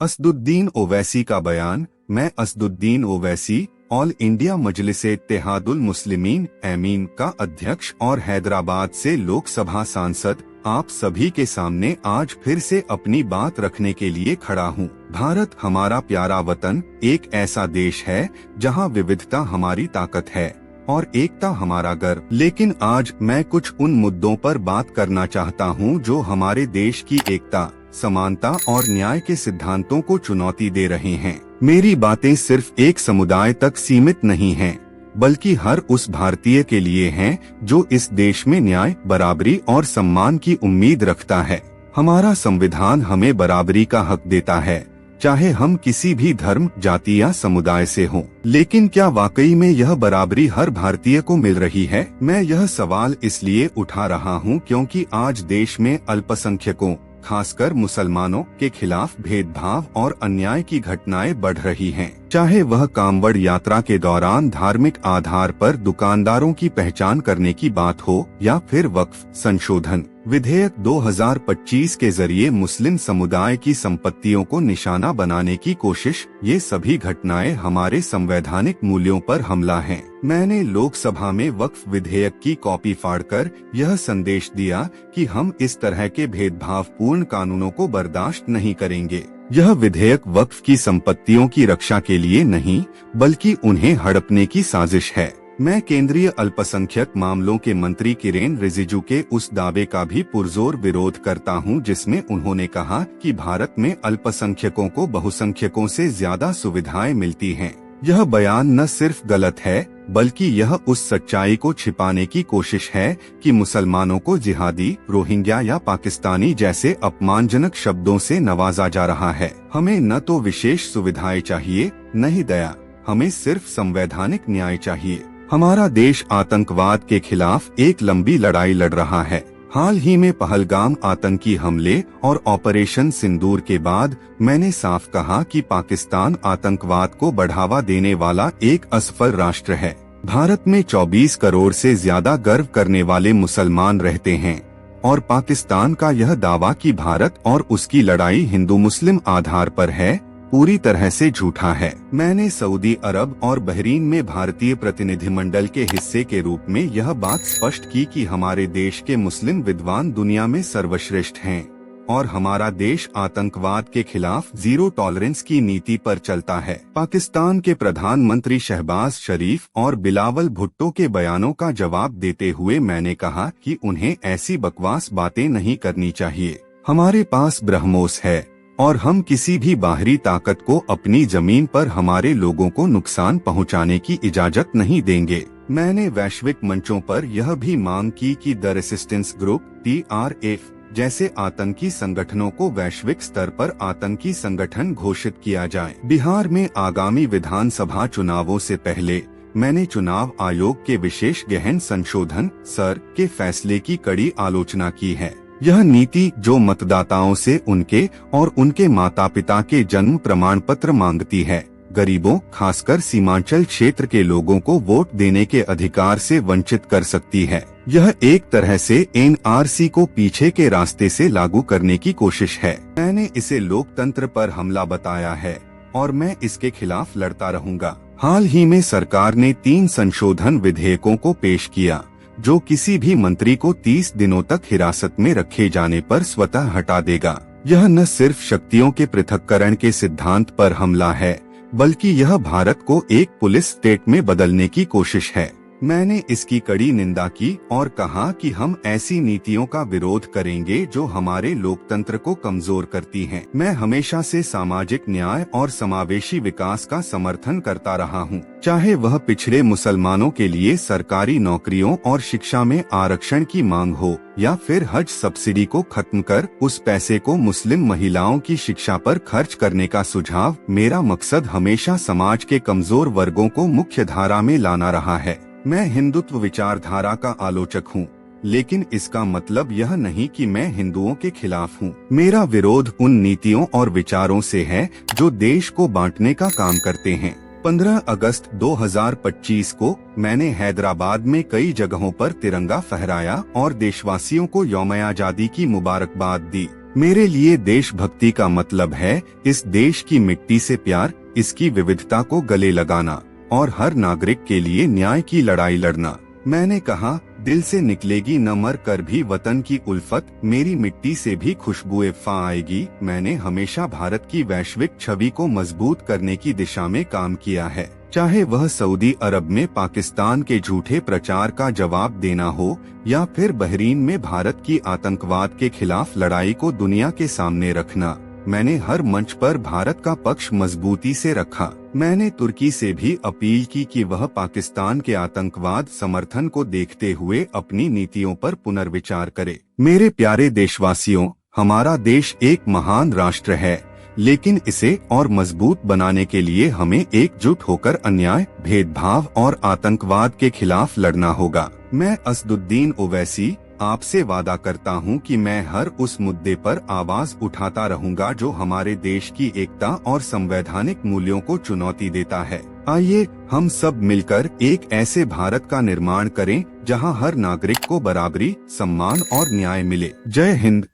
असदुद्दीन ओवैसी का बयान। मैं असदुद्दीन ओवैसी ऑल इंडिया मजलिस-ए-इत्तेहादुल मुस्लिमीन एमीन का अध्यक्ष और हैदराबाद से लोकसभा सांसद आप सभी के सामने आज फिर से अपनी बात रखने के लिए खड़ा हूँ। भारत हमारा प्यारा वतन एक ऐसा देश है जहाँ विविधता हमारी ताकत है और एकता हमारा गर्व। लेकिन आज मैं कुछ उन मुद्दों पर बात करना चाहता हूँ जो हमारे देश की एकता, समानता और न्याय के सिद्धांतों को चुनौती दे रहे हैं। मेरी बातें सिर्फ एक समुदाय तक सीमित नहीं हैं, बल्कि हर उस भारतीय के लिए हैं जो इस देश में न्याय, बराबरी और सम्मान की उम्मीद रखता है। हमारा संविधान हमें बराबरी का हक देता है, चाहे हम किसी भी धर्म, जाति या समुदाय से हों। लेकिन क्या वाकई में यह बराबरी हर भारतीय को मिल रही है? मैं यह सवाल इसलिए उठा रहा हूँ क्योंकि आज देश में अल्पसंख्यकों, खासकर मुसलमानों के खिलाफ भेदभाव और अन्याय की घटनाएं बढ़ रही हैं। चाहे वह कांवड़ यात्रा के दौरान धार्मिक आधार पर दुकानदारों की पहचान करने की बात हो या फिर वक्फ संशोधन विधेयक 2025 के जरिए मुस्लिम समुदाय की संपत्तियों को निशाना बनाने की कोशिश, ये सभी घटनाएं हमारे संवैधानिक मूल्यों पर हमला हैं। मैंने लोकसभा में वक्फ विधेयक की कॉपी फाड़कर यह संदेश दिया कि हम इस तरह के भेदभावपूर्ण कानूनों को बर्दाश्त नहीं करेंगे। यह विधेयक वक्फ की संपत्तियों की रक्षा के लिए नहीं, बल्कि उन्हें हड़पने की साजिश है। मैं केंद्रीय अल्पसंख्यक मामलों के मंत्री किरेन रिजिजू के उस दावे का भी पुरजोर विरोध करता हूं, जिसमें उन्होंने कहा कि भारत में अल्पसंख्यकों को बहुसंख्यकों से ज्यादा सुविधाएं मिलती हैं। यह बयान न सिर्फ गलत है, बल्कि यह उस सच्चाई को छिपाने की कोशिश है कि मुसलमानों को जिहादी, रोहिंग्या या पाकिस्तानी जैसे अपमानजनक शब्दों से नवाजा जा रहा है। हमें न तो विशेष सुविधाएं चाहिए, न ही दया, हमें सिर्फ संवैधानिक न्याय चाहिए। हमारा देश आतंकवाद के खिलाफ एक लंबी लड़ाई लड़ रहा है। हाल ही में पहलगाम आतंकी हमले और ऑपरेशन सिंदूर के बाद मैंने साफ कहा कि पाकिस्तान आतंकवाद को बढ़ावा देने वाला एक असफल राष्ट्र है। भारत में 24 करोड़ से ज्यादा गर्व करने वाले मुसलमान रहते हैं और पाकिस्तान का यह दावा कि भारत और उसकी लड़ाई हिंदू मुस्लिम आधार पर है, पूरी तरह से झूठा है। मैंने सऊदी अरब और बहरीन में भारतीय प्रतिनिधिमंडल के हिस्से के रूप में यह बात स्पष्ट की कि हमारे देश के मुस्लिम विद्वान दुनिया में सर्वश्रेष्ठ हैं और हमारा देश आतंकवाद के खिलाफ जीरो टॉलरेंस की नीति पर चलता है। पाकिस्तान के प्रधानमंत्री शहबाज शरीफ और बिलावल भुट्टो के बयानों का जवाब देते हुए मैंने कहा कि उन्हें ऐसी बकवास बातें नहीं करनी चाहिए। हमारे पास ब्रह्मोस है और हम किसी भी बाहरी ताकत को अपनी जमीन पर हमारे लोगों को नुकसान पहुंचाने की इजाजत नहीं देंगे। मैंने वैश्विक मंचों पर यह भी मांग की कि द रेसिस्टेंस ग्रुप TRF जैसे आतंकी संगठनों को वैश्विक स्तर पर आतंकी संगठन घोषित किया जाए। बिहार में आगामी विधानसभा चुनावों से पहले मैंने चुनाव आयोग के विशेष गहन संशोधन सर के फैसले की कड़ी आलोचना की है। यह नीति जो मतदाताओं से उनके और उनके माता पिता के जन्म प्रमाण पत्र मांगती है, गरीबों, खासकर सीमांचल क्षेत्र के लोगों को वोट देने के अधिकार से वंचित कर सकती है। यह एक तरह से NRC को पीछे के रास्ते से लागू करने की कोशिश है। मैंने इसे लोकतंत्र पर हमला बताया है और मैं इसके खिलाफ लड़ता रहूंगा। हाल ही में सरकार ने 3 संशोधन विधेयकों को पेश किया जो किसी भी मंत्री को 30 दिनों तक हिरासत में रखे जाने पर स्वतः हटा देगा। यह न सिर्फ शक्तियों के पृथक्करण के सिद्धांत पर हमला है, बल्कि यह भारत को एक पुलिस स्टेट में बदलने की कोशिश है। मैंने इसकी कड़ी निंदा की और कहा कि हम ऐसी नीतियों का विरोध करेंगे जो हमारे लोकतंत्र को कमजोर करती हैं। मैं हमेशा से सामाजिक न्याय और समावेशी विकास का समर्थन करता रहा हूं, चाहे वह पिछड़े मुसलमानों के लिए सरकारी नौकरियों और शिक्षा में आरक्षण की मांग हो या फिर हज सब्सिडी को खत्म कर उस पैसे को मुस्लिम महिलाओं की शिक्षा पर खर्च करने का सुझाव। मेरा मकसद हमेशा समाज के कमजोर वर्गों को मुख्य धारा में लाना रहा है। मैं हिंदुत्व विचारधारा का आलोचक हूँ, लेकिन इसका मतलब यह नहीं कि मैं हिंदुओं के खिलाफ हूँ। मेरा विरोध उन नीतियों और विचारों से है जो देश को बांटने का काम करते हैं। 15 अगस्त 2025 को मैंने हैदराबाद में कई जगहों पर तिरंगा फहराया और देशवासियों को यौम आजादी की मुबारकबाद दी। मेरे लिए देशभक्ति का मतलब है इस देश की मिट्टी से प्यार, इसकी विविधता को गले लगाना और हर नागरिक के लिए न्याय की लड़ाई लड़ना। मैंने कहा, दिल से निकलेगी न मर कर भी वतन की उल्फत, मेरी मिट्टी से भी खुशबुएं आएगी। मैंने हमेशा भारत की वैश्विक छवि को मजबूत करने की दिशा में काम किया है, चाहे वह सऊदी अरब में पाकिस्तान के झूठे प्रचार का जवाब देना हो या फिर बहरीन में भारत की आतंकवाद के खिलाफ लड़ाई को दुनिया के सामने रखना। मैंने हर मंच पर भारत का पक्ष मजबूती से रखा। मैंने तुर्की से भी अपील की कि वह पाकिस्तान के आतंकवाद समर्थन को देखते हुए अपनी नीतियों पर पुनर्विचार करे। मेरे प्यारे देशवासियों, हमारा देश एक महान राष्ट्र है, लेकिन इसे और मजबूत बनाने के लिए हमें एकजुट होकर अन्याय, भेदभाव और आतंकवाद के खिलाफ लड़ना होगा। मैं असदुद्दीन ओवैसी आपसे वादा करता हूं कि मैं हर उस मुद्दे पर आवाज उठाता रहूंगा जो हमारे देश की एकता और संवैधानिक मूल्यों को चुनौती देता है। आइए हम सब मिलकर एक ऐसे भारत का निर्माण करें जहां हर नागरिक को बराबरी, सम्मान और न्याय मिले। जय हिंद।